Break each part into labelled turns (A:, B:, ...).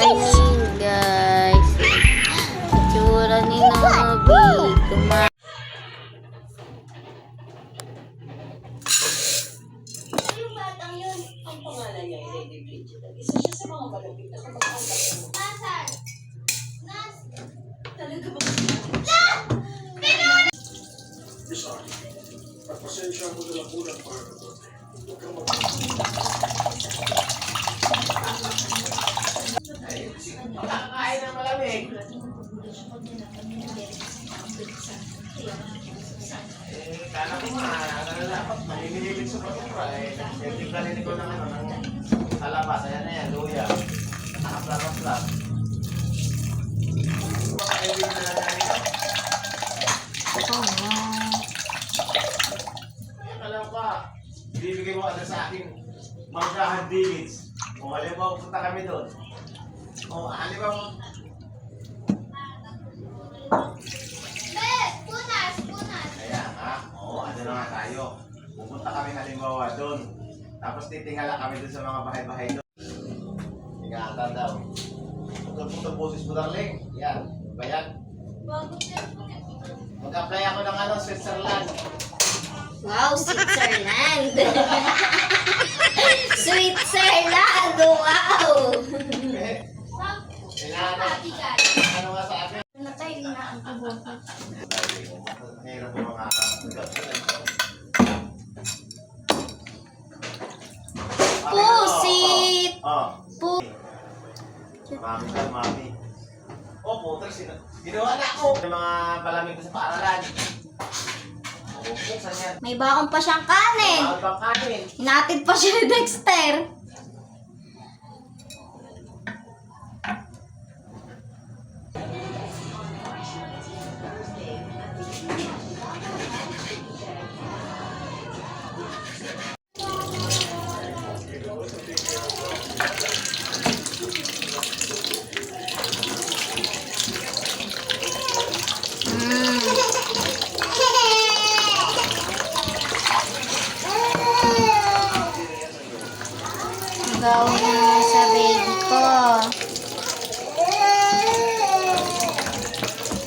A: morning, guys. Itsura ni Nobi.
B: Yung batang yun, ang pangalan niya ay Lady Bridget. Isa siya sa mga malapit na kamag-anak ko. Nasaan? Talaga ba?
C: Bisa, pasensya mo na lang muna para huwag kang
D: Makakain ng malamig. Kala ko nga, dapat malililig sa patura eh. Yung kalinig ko ng kalabas, ayan na yan, luya. Nakaplarap-lap. Makakaibig na lang yan ito. Alam ko, bibigay mo ano sa akin, Manggahan Village. Kung halimbawa punta kami doon. O, halimbawa kaya nga, oo, ano na nga tayo. Pupunta kami halimbawa doon. Tapos titingala kami doon sa mga bahay-bahay doon. Tingata daw. Putol-putol boses mo, darling. Yan, ba yan? Mag-apply ako ng ano, Switzerland.
A: Wow, Switzerland. Switzerland, wow.
D: Ano nga sa akin?
A: Natay na ang kubo.
D: Mahirap yung mga
A: Pusit!
D: Mami ka, mami. Putres, ginawa na ako. Yung mga palamig ko sa paaralan. Saan yan?
A: May bakong pa siyang kanin.
D: Bawal bang kanin?
A: Hinatid pa siya ni Dexter. Gawin mo sa baby ko.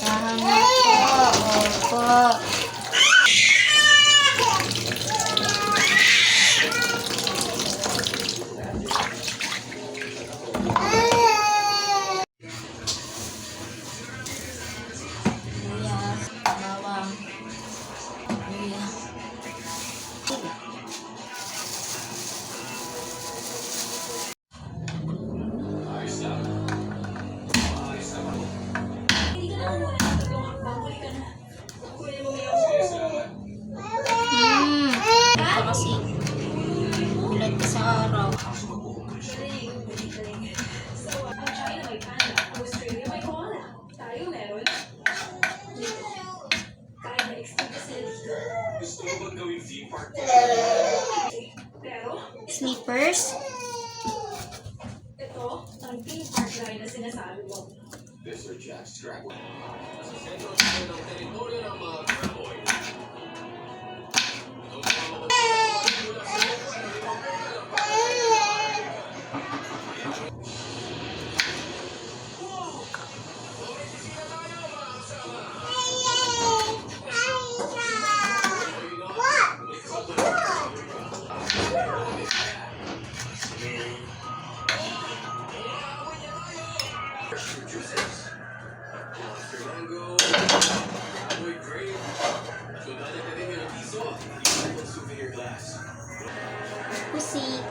A: Tama po. Opo. Yes, bawang. Yes. Kasi ulan ka sa araw. Slippers?
B: Ito, ang theme park ride na sinasabi mo.
C: Mr. Jack Stragler.
A: Pusi.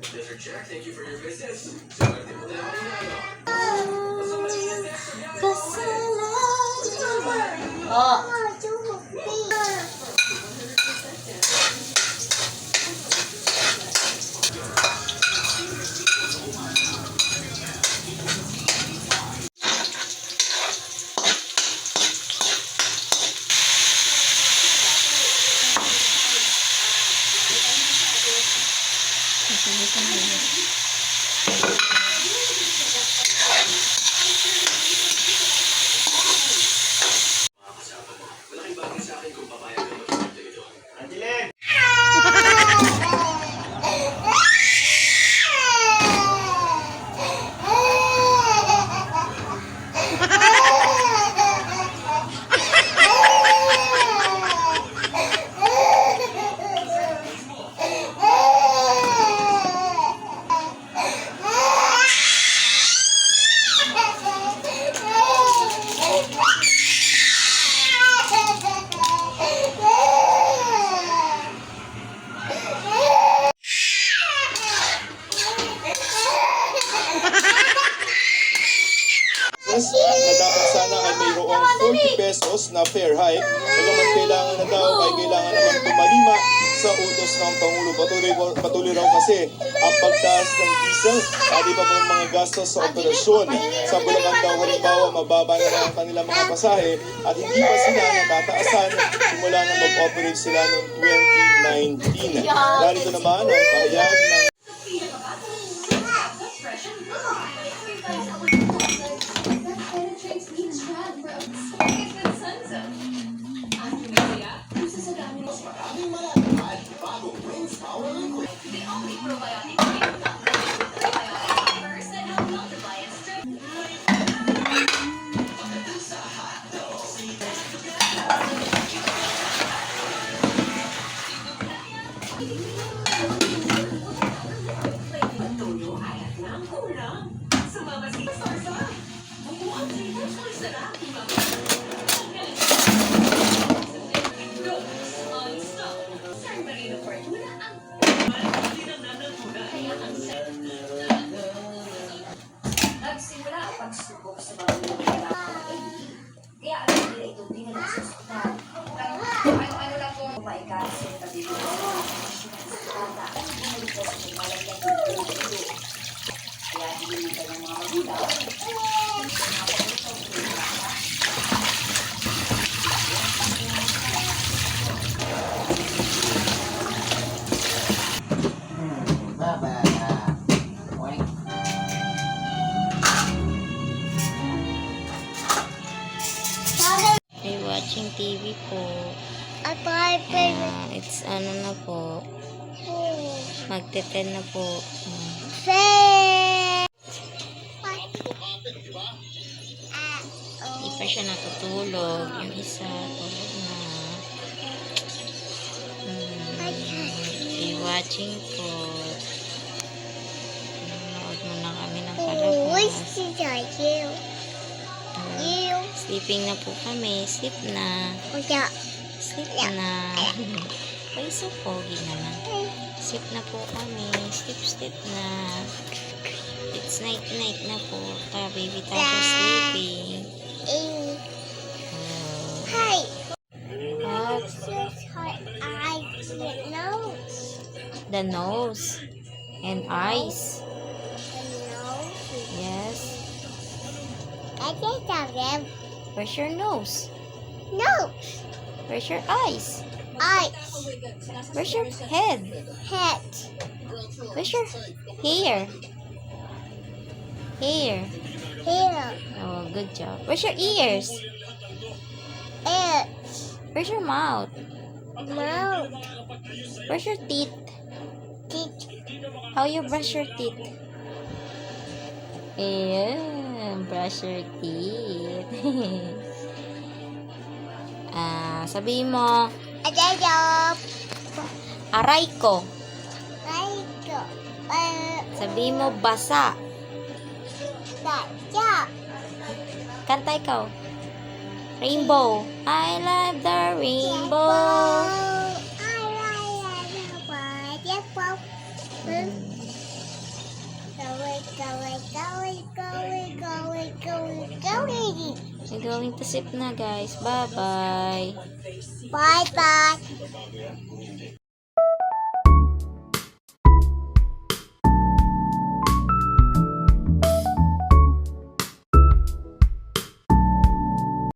C: Desert Jack, thank you for your business.
A: Oh. Thank you.
E: Pilipinas na dapat sana ay mayroong 40 pesos na fare hike. Bagaman kailangan na daw ay kailangan naman tumalima sa utos ng Pangulo. Patuloy raw kasi ang pagtaas ng diesel at iba pang mga gastos sa operasyon. Sa Bulacan daw halimbawa mababa na ang kanilang mga pasahe at hindi pa sila natataasan simula na mag-operate sila noong 2019. Narito naman ang pahayag ng
A: Nagsimula ang pagsubok sa mga mga kaya ano nila ito, hindi na nagsusutan. Ano lang po, maikasin na dito. Hindi po sa mga malagyan dito. Kaya hindi nila ng mga magulang.
F: Ay, watching TV po. It's ano na po. Magte-10 na po. Hindi pa siya natutulog. Yung isa, tulog na. Ay, watching po. Nanonood muna kami ng palabas. Sleeping na po kami. Sleep na. Sleep na. Ay, so pogi naman. Sleep na po kami. Sleep na. It's night na po. Tara, baby, tayo sleeping. The nose and eyes. Yes. Where's your nose? Where's your eyes? Where's your head? Where's your hair? Oh, good job. Where's your ears? Where's your mouth? Where's your teeth? How you brush your teeth? Brush your teeth. Sabihin mo, aray ko. Sabihin mo, basa. Kanta ikaw. Rainbow. I love the rainbow. We're going to sleep na, guys. Bye-bye.
G: Bye-bye.